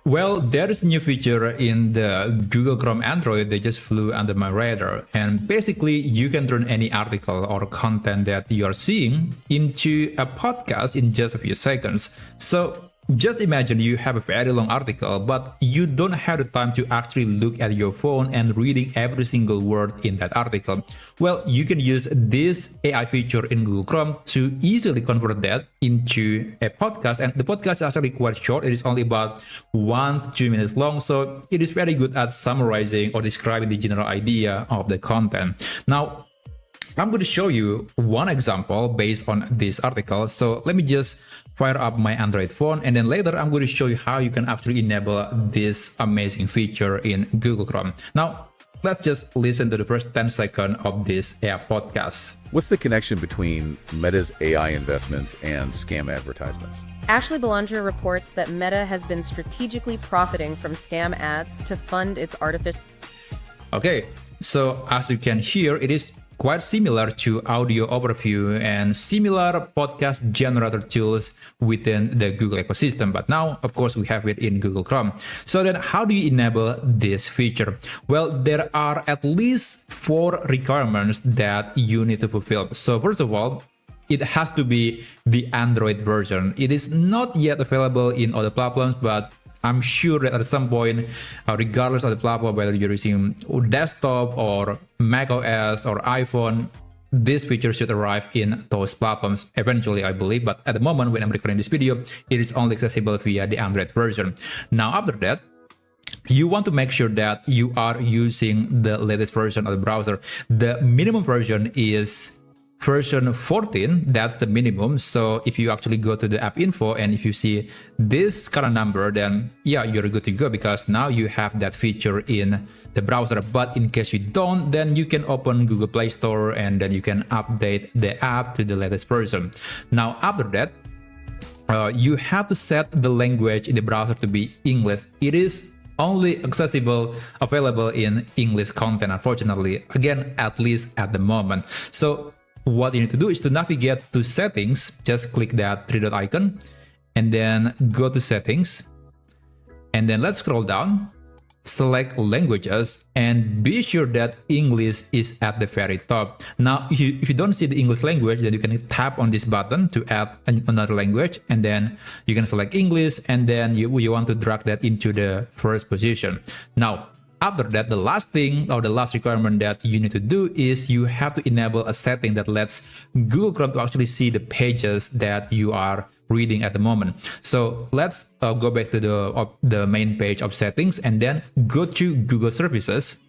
Well, there is a new feature in the Google Chrome Android that just flew under my radar. And basically, you can turn any article or content that you are seeing into a podcast in just a few seconds. So just imagine you have a very long article, but you don't have the time to actually look at your phone and reading every single word in that article. Well, you can use this AI feature in Google Chrome to easily convert that into a podcast. And the podcast is actually quite short. It is only about 1 to 2 minutes long. So it is very good at summarizing or describing the general idea of the content. Now, I'm going to show you one example based on this article. So let me just fire up my Android phone, and then later I'm going to show you how you can actually enable this amazing feature in Google Chrome. Now, let's just listen to the first 10 seconds of this AI podcast. What's the connection between Meta's AI investments and scam advertisements? Ashley Belanger reports that Meta has been strategically profiting from scam ads to fund its artificial... Okay, so as you can hear, it is quite similar to audio overview and similar podcast generator tools within the Google ecosystem. But now, of course, we have it in Google Chrome. So then how do you enable this feature? Well, there are at least 4 requirements that you need to fulfill. So first of all, it has to be the Android version. It is not yet available in other platforms, but I'm sure that at some point, regardless of the platform, whether you're using desktop or Mac OS or iPhone, this feature should arrive in those platforms eventually, I believe. But at the moment, when I'm recording this video, it is only accessible via the Android version. Now, after that, you want to make sure that you are using the latest version of the browser. The minimum version is version 14, that's the minimum. So if you actually go to the app info and if you see this current number, then yeah, you're good to go because now you have that feature in the browser. But in case you don't, then you can open Google Play Store and then you can update the app to the latest version. Now, after that, you have to set the language in the browser to be English. It is only available in English content, unfortunately, again, at least at the moment. So what you need to do is to navigate to settings, just click that 3-dot icon and then go to settings. And then let's scroll down, select languages and be sure that English is at the very top. Now, if you don't see the English language, then you can tap on this button to add another language and then you can select English and then you want to drag that into the first position. Now, after that, the last thing or the last requirement that you need to do is you have to enable a setting that lets Google Chrome to actually see the pages that you are reading at the moment. So let's go back to the main page of settings and then go to Google Services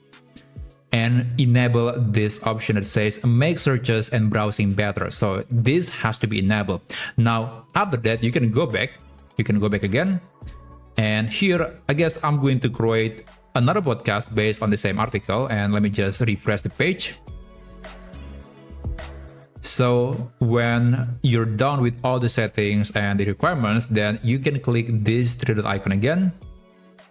and enable this option that says make searches and browsing better. So this has to be enabled. Now, after that, you can go back again. And here, I guess I'm going to create another podcast based on the same article, and let me just refresh the page. So when you're done with all the settings and the requirements, then you can click this 3-dot icon again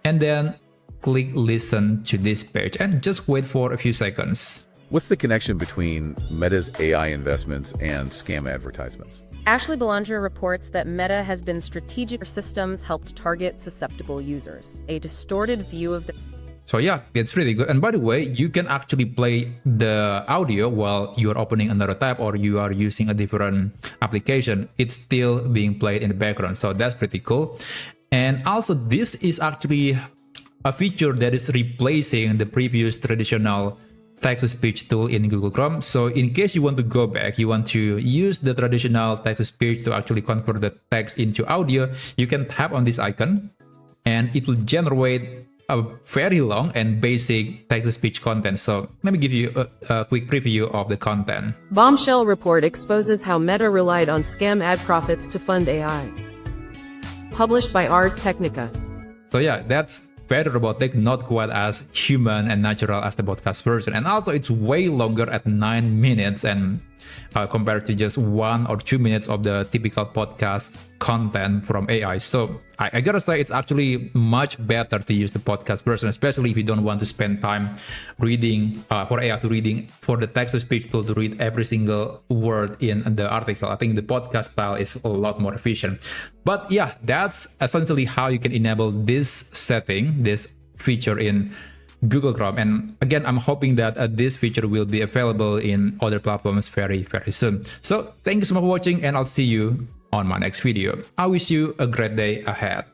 and then click listen to this page and just wait for a few seconds. What's the connection between Meta's AI investments and scam advertisements? Ashley Belanger reports that Meta has been strategic systems helped target susceptible users. A distorted view of the... So yeah, it's really good. And by the way, you can actually play the audio while you are opening another tab or you are using a different application. It's still being played in the background. So that's pretty cool. And also this is actually a feature that is replacing the previous traditional text-to-speech tool in Google Chrome. So in case you want to go back, you want to use the traditional text-to-speech to actually convert the text into audio, you can tap on this icon and it will generate a very long and basic text-to-speech content. So let me give you a quick preview of the content. Bombshell report exposes how Meta relied on scam ad profits to fund AI. Published by Ars Technica. So yeah, that's very robotic, not quite as human and natural as the podcast version. And also it's way longer at 9 minutes. And compared to just 1 or 2 minutes of the typical podcast content from AI. So I gotta say, it's actually much better to use the podcast version, especially if you don't want to spend time reading for AI to reading for the text-to-speech tool to read every single word in the article. I think the podcast style is a lot more efficient. But yeah, that's essentially how you can enable this setting, this feature in Google Chrome. And again, I'm hoping that this feature will be available in other platforms very, very soon. So thank you so much for watching, and I'll see you on my next video. I wish you a great day ahead.